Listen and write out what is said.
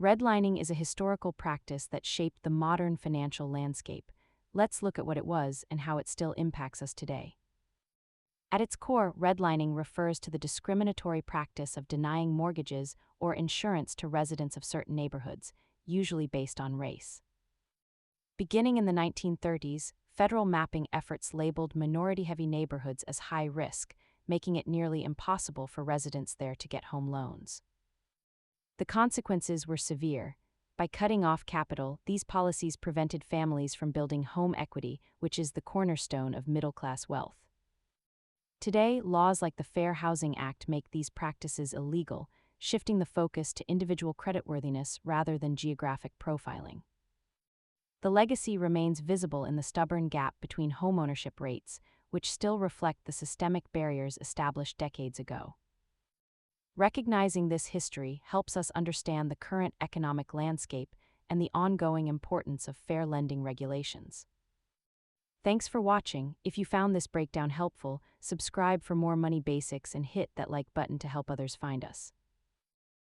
Redlining is a historical practice that shaped the modern financial landscape. Let's look at what it was and how it still impacts us today. At its core, redlining refers to the discriminatory practice of denying mortgages or insurance to residents of certain neighborhoods, usually based on race. Beginning in the 1930s, federal mapping efforts labeled minority-heavy neighborhoods as high risk, making it nearly impossible for residents there to get home loans. The consequences were severe. By cutting off capital, these policies prevented families from building home equity, which is the cornerstone of middle-class wealth. Today, laws like the Fair Housing Act make these practices illegal, shifting the focus to individual creditworthiness rather than geographic profiling. The legacy remains visible in the stubborn gap between homeownership rates, which still reflect the systemic barriers established decades ago. Recognizing this history helps us understand the current economic landscape and the ongoing importance of fair lending regulations. Thanks for watching. If you found this breakdown helpful, subscribe for more money basics and hit that like button to help others find us.